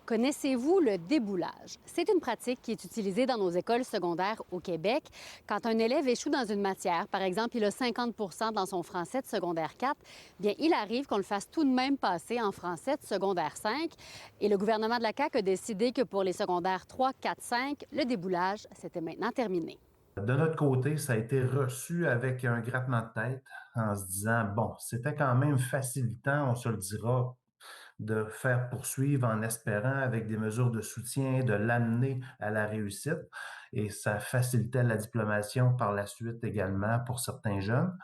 Connaissez-vous le déboulage? C'est une pratique qui est utilisée dans nos écoles secondaires au Québec. Quand un élève échoue dans une matière, par exemple, il a 50 dans son français de secondaire 4, bien, il arrive qu'on le fasse tout de même passer en français de secondaire 5. Et le gouvernement de la CAQ a décidé que pour les secondaires 3, 4, 5, le déboulage, c'était maintenant terminé. De notre côté, ça a été reçu avec un grattement de tête en se disant, bon, c'était quand même facilitant, on se le dira, de faire poursuivre en espérant, avec des mesures de soutien, de l'amener à la réussite. Et ça facilitait la diplomation par la suite également pour certains jeunes.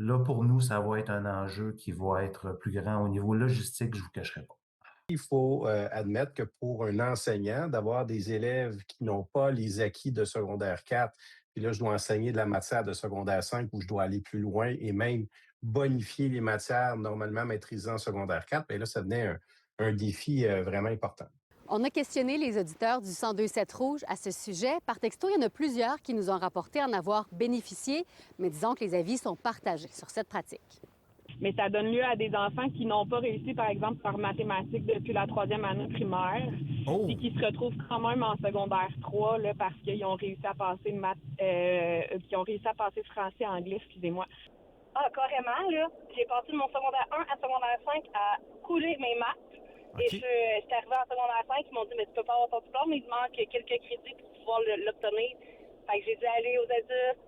Là, pour nous, ça va être un enjeu qui va être plus grand au niveau logistique, je vous cacherai pas. Il faut admettre que pour un enseignant, d'avoir des élèves qui n'ont pas les acquis de secondaire 4, puis là, je dois enseigner de la matière de secondaire 5 où je dois aller plus loin et même bonifier les matières normalement maîtrisées en secondaire 4, bien là, ça devenait un défi vraiment important. On a questionné les auditeurs du 1027 Rouge à ce sujet. Par texto, il y en a plusieurs qui nous ont rapporté en avoir bénéficié, mais disons que les avis sont partagés sur cette pratique. Mais ça donne lieu à des enfants qui n'ont pas réussi, par exemple, par mathématiques depuis la troisième année primaire, Oh! puis qui se retrouvent quand même en secondaire 3 là, parce qu'ils ont réussi à passer qui ont réussi à passer français-anglais, excusez-moi. Ah, carrément, là. J'ai passé de mon secondaire 1 à secondaire 5 à couler mes maths. Et OK. j'étais arrivée en secondaire 5, ils m'ont dit, mais tu peux pas avoir ton diplôme, il te manque quelques crédits pour pouvoir l'obtenir. Fait que j'ai dû aller aux adultes.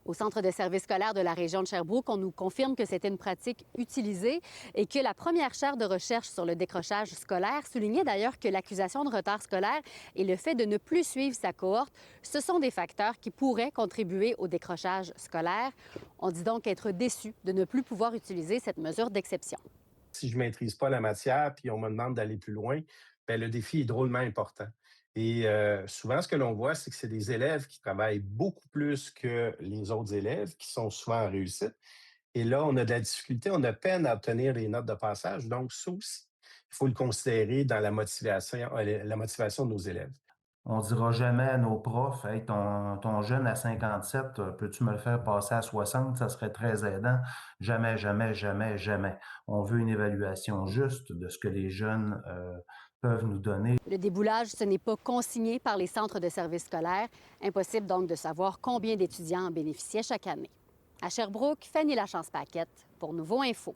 Au Centre de services scolaires de la région de Sherbrooke, on nous confirme que c'était une pratique utilisée et que la première chaire de recherche sur le décrochage scolaire soulignait d'ailleurs que l'accusation de retard scolaire et le fait de ne plus suivre sa cohorte, ce sont des facteurs qui pourraient contribuer au décrochage scolaire. On dit donc être déçu de ne plus pouvoir utiliser cette mesure d'exception. Si je ne maîtrise pas la matière puis on me demande d'aller plus loin, bien, le défi est drôlement important. Et souvent, ce que l'on voit, c'est que c'est des élèves qui travaillent beaucoup plus que les autres élèves, qui sont souvent en réussite. Et là, on a de la difficulté, on a peine à obtenir les notes de passage. Donc, ça aussi, il faut le considérer dans la motivation de nos élèves. On dira jamais à nos profs, hey, ton jeune à 57, peux-tu me le faire passer à 60? Ça serait très aidant. Jamais, jamais, jamais, jamais. On veut une évaluation juste de ce que les jeunes peuvent nous donner. Le déboulage, ce n'est pas consigné par les centres de services scolaires. Impossible donc de savoir combien d'étudiants en bénéficiaient chaque année. À Sherbrooke, Fanny Lachance-Paquette pour Nouveau Info.